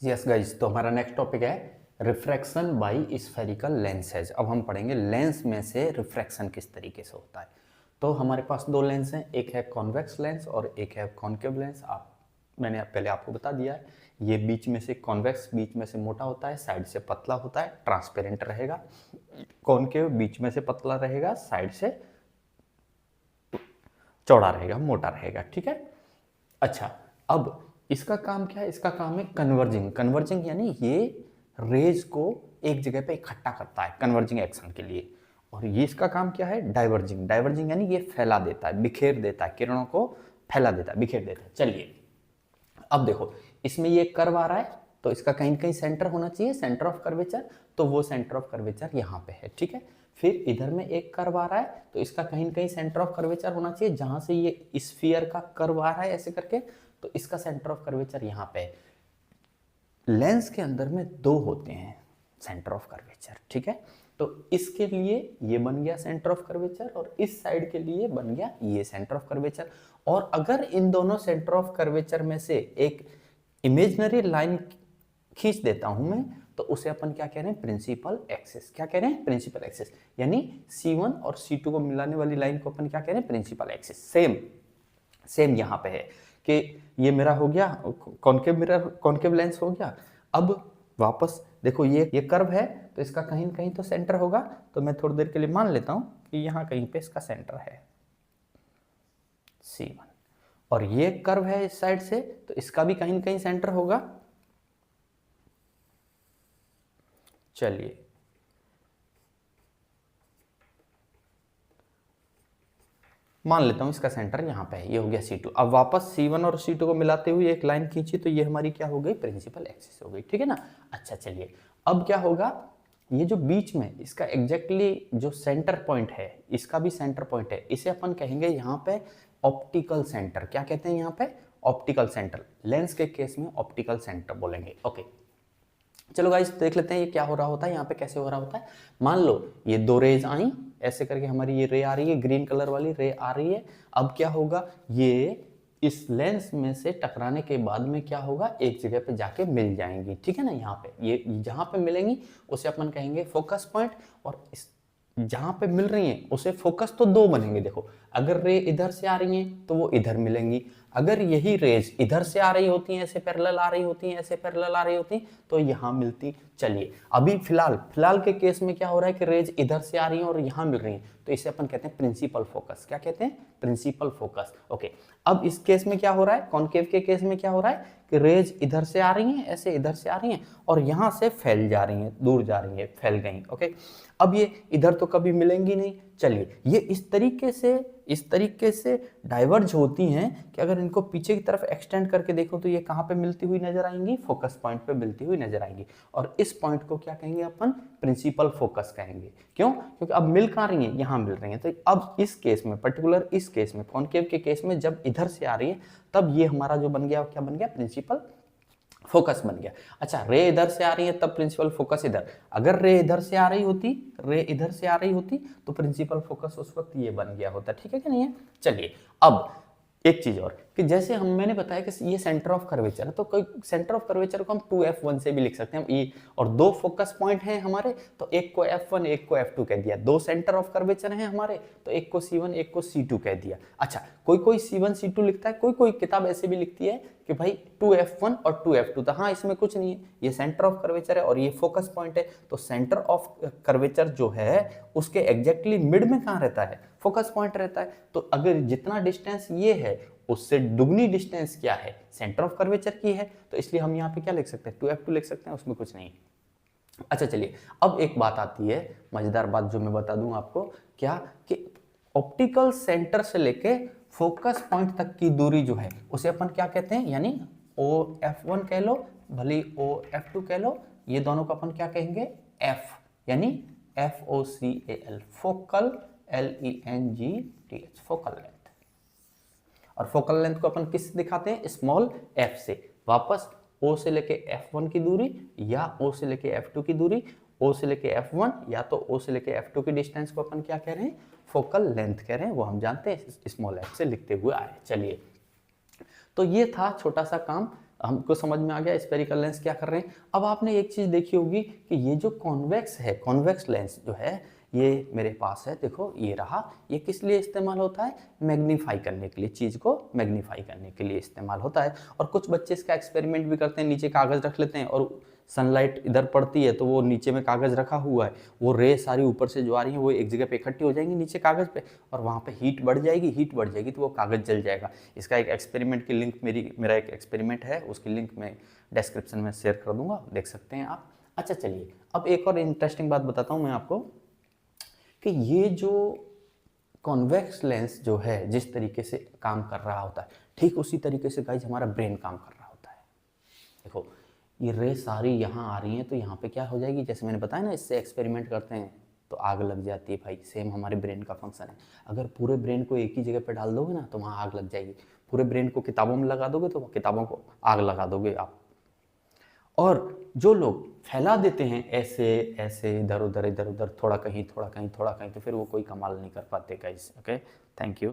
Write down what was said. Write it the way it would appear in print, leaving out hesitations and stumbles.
Yes guys, तो हमारा next topic है रिफ्रैक्शन बाय स्फेरिकल लेंसेज। अब हम पढ़ेंगे लेंस में से रिफ्रैक्शन किस तरीके से होता है। तो हमारे पास दो लेंस हैं, एक है कॉन्वेक्स लेंस और एक है कॉन्केव लेंस। मैंने पहले आपको बता दिया है, ये बीच में से कॉन्वेक्स बीच में से मोटा होता है, साइड से पतला होता है, ट्रांसपेरेंट रहेगा। कॉन्केव बीच में से पतला रहेगा, साइड से चौड़ा रहेगा, मोटा रहेगा। ठीक है। अच्छा, अब इसका काम क्या है? इसका काम है कन्वर्जिंग। कन्वर्जिंग यानी ये रेज को एक जगह पे इकट्ठा करता है कन्वर्जिंग एक्शन के लिए। और ये इसका काम क्या है? डाइवर्जिंग। डाइवर्जिंग यानी ये फैला देता है, बिखेर देता है, किरणों को फैला देता है, बिखेर देता है। चलिए अब देखो, इसमें ये कर्व आ रहा है तो इसका कहीं ना कहीं सेंटर होना चाहिए, सेंटर ऑफ कर्वेचर। तो वो सेंटर ऑफ कर्वेचर यहाँ पे है। ठीक है। फिर इधर में एक कर्व आ रहा है तो इसका कहीं ना कहीं सेंटर ऑफ कर्वेचर होना चाहिए, जहां से ये स्फीयर का कर्व आ रहा है ऐसे करके, तो इसका सेंटर ऑफ कर्वेचर यहाँ पे है। लेंस के अंदर में दो होते हैं सेंटर ऑफ कर्वेचर। ठीक है। तो इसके लिए ये बन गया सेंटर ऑफ कर्वेचर और इस साइड के लिए बन गया ये सेंटर ऑफ कर्वेचर। और अगर इन दोनों सेंटर ऑफ कर्वेचर में से एक इमेजिनरी लाइन खींच देता हूं मैं, तो उसे अपन क्या कह रहे हैं? Principal axis. क्या कह रहे हैं? Principal axis. यानी C1 और C2 को मिलाने वाली लाइन को अपन क्या कह रहे हैं? Principal axis. सेम सेम यहाँ पे है कि ये मेरा हो गया कॉन्केव मिरर, कॉन्केव लेंस हो गया। अब वापस देखो, ये कर्व है तो इसका कहीं ना कहीं तो सेंटर होगा। तो मैं थोड़ी देर के लिए मान लेता हूं कि यहाँ कहीं पे इसका सेंटर है C1, और ये कर्व है इस साइड से तो इसका भी कहीं ना कहीं सेंटर होगा। चलिए मान लेता हूं इसका सेंटर यहाँ पे है, ये हो गया C2। अब वापस C1 और C2 को मिलाते हुए एक लाइन खींची तो ये हमारी क्या हो गई? प्रिंसिपल एक्सिस हो गई। ठीक है ना। अच्छा चलिए, अब क्या होगा? ये जो बीच में इसका एग्जैक्टली जो सेंटर पॉइंट है, इसका भी सेंटर पॉइंट है, इसे अपन कहेंगे यहाँ पे ऑप्टिकल सेंटर। क्या कहते हैं यहाँ पे? Optical centre. लेंस के केस में ऑप्टिकल सेंटर बोलेंगे। ओके, चलो गाइस देख लेते हैं ये क्या हो रहा होता है, यहाँ पे कैसे हो रहा होता है। मान लो ये दो रेज आई, ऐसे करके हमारी ये रे आ रही है, ग्रीन कलर वाली रे आ रही है। अब क्या होगा? ये इस लेंस में से टकराने के बाद में क्या होगा? एक जगह पे जाके मिल जाएंगी। ठीक है ना। यहाँ पे ये जहां पे मिलेंगी उसे अपन कहेंगे फोकस पॉइंट। और इस जहां पे मिल रही हैं उसे फोकस तो दो बनेंगे। देखो, अगर रे इधर से आ रही हैं तो वो इधर मिलेंगी, अगर यही रेज इधर से आ रही होती हैं, ऐसे पैरेलल आ रही होती हैं, ऐसे पैरेलल आ रही होती हैं, तो यहां मिलती। चलिए अभी फिलहाल के केस में क्या हो रहा है कि रेज इधर से आ रही हैं और यहां मिल रही हैं, तो इसे अपन कहते हैं प्रिंसिपल फोकस। क्या कहते हैं? Principal focus. ओके, अब इस केस में क्या हो रहा है? कॉन्केव के केस में क्या हो रहा है कि रेज इधर से आ रही हैं, ऐसे इधर से आ रही हैं और यहां से फैल जा रही हैं, दूर जा रही हैं, फैल गई। ओके, अब ये इधर तो कभी मिलेंगी नहीं। चलिए ये इस तरीके से डाइवर्ज होती हैं कि अगर इनको पीछे की तरफ एक्सटेंड करके देखो तो ये कहाँ पे मिलती हुई नजर आएंगी? फोकस पॉइंट पे मिलती हुई नजर आएंगी। और इस पॉइंट को क्या कहेंगे अपन? प्रिंसिपल फोकस कहेंगे। क्यों? क्योंकि अब मिल कहाँ रही है? यहाँ मिल रही है। तो अब इस केस में, पर्टिकुलर इस केस में, कॉन्केव के केस में, जब इधर से आ रही है तब ये हमारा जो बन गया, क्या बन गया? प्रिंसिपल फोकस बन गया। अच्छा, रे इधर से आ रही है तब प्रिंसिपल फोकस इधर। अगर रे इधर से आ रही होती तो प्रिंसिपल फोकस उस वक्त ये बन गया होता। ठीक है कि नहीं है? चलिए अब एक चीज और कि जैसे मैंने बताया कि ये सेंटर ऑफ कर्वेचर है, तो कोई सेंटर ऑफ कर्वेचर को हम 2F1 से भी लिख सकते हैं। ये और दो फोकस पॉइंट हैं हमारे, तो एक को F1 एक को F2 कह दिया। दो सेंटर ऑफ कर्वेचर हैं हमारे, तो एक को C1 एक को C2 कह दिया। अच्छा, कोई C1 C2 लिखता है, कोई किताब ऐसे भी लिखती है कि भाई 2F1 और 2F2। तो हाँ, इसमें कुछ नहीं है, ये सेंटर ऑफ कर्वेचर है और ये फोकस पॉइंट है। तो सेंटर ऑफ कर्वेचर जो है उसके एग्जैक्टली मिड में कहाँ रहता है? फोकस पॉइंट रहता है। तो अगर जितना डिस्टेंस ये है उससे दुगनी डिस्टेंस क्या है? सेंटर ऑफ कर्वेचर की है। तो इसलिए हम यहाँ पे क्या लिख सकते हैं? 2F2 लिख सकते हैं, उसमें कुछ नहीं। अच्छा चलिए, अब एक बात आती है, मजेदार बात जो मैं बता दूं आपको, क्या कि ऑप्टिकल सेंटर से लेके फोकस पॉइंट तक की दूरी जो है उसे अपन क्या कहते हैं? यानी OF1 कह लो, भले OF2 कह लो, ये दोनों को अपन क्या कहेंगे? F, यानी FOCAL, focal, LENGTH, focal length. और फोकल लेंथ को अपन किस दिखाते हैं? स्मॉल f से। वापस O से लेके F1 की दूरी या O से लेके F2 की दूरी, O से लेके F1 या तो O से लेके F2 की डिस्टेंस को अपन क्या कह रहे हैं? फोकल लेंथ कह रहे हैं। वो हम जानते हैं, स्मॉल f से लिखते हुए आए। चलिए, तो ये था छोटा सा काम हमको समझ में आ गया स्फेरिकल लेंस क्या कर रहे हैं। अब आपने एक चीज़ देखी होगी कि ये जो कॉन्वेक्स है, कॉन्वेक्स लेंस जो है ये मेरे पास है, देखो ये रहा। ये किस लिए इस्तेमाल होता है? मैग्नीफाई करने के लिए, चीज़ को मैग्नीफाई करने के लिए इस्तेमाल होता है। और कुछ बच्चे इसका एक्सपेरिमेंट भी करते हैं, नीचे कागज़ रख लेते हैं और सनलाइट इधर पड़ती है तो वो नीचे में कागज़ रखा हुआ है, वो रे सारी ऊपर से जो आ रही है वो एक जगह पे इकट्ठी हो जाएंगी नीचे कागज़ पे, और वहाँ पे हीट बढ़ जाएगी तो वो कागज़ जल जाएगा। इसका एक एक्सपेरिमेंट की लिंक मेरा एक एक्सपेरिमेंट है, उसकी लिंक मैं डिस्क्रिप्शन में शेयर कर दूंगा, देख सकते हैं आप। अच्छा चलिए, अब एक और इंटरेस्टिंग बात बताता हूँ मैं आपको कि ये जो कॉन्वेक्स लेंस जो है जिस तरीके से काम कर रहा होता है, ठीक उसी तरीके से गाइज हमारा ब्रेन काम कर रहा होता है। देखो ये रे सारी यहाँ आ रही हैं तो यहाँ पे क्या हो जाएगी, जैसे मैंने बताया ना इससे एक्सपेरिमेंट करते हैं तो आग लग जाती है भाई, सेम हमारे ब्रेन का फंक्शन है। अगर पूरे ब्रेन को एक ही जगह पे डाल दोगे ना तो वहाँ आग लग जाएगी, पूरे ब्रेन को किताबों में लगा दोगे तो किताबों को आग लगा दोगे आप। और जो लोग फैला देते हैं ऐसे ऐसे इधर उधर थोड़ा कहीं थोड़ा कहीं थोड़ा कहीं, तो फिर वो कोई कमाल नहीं कर पाते गाइस। Okay, thank you.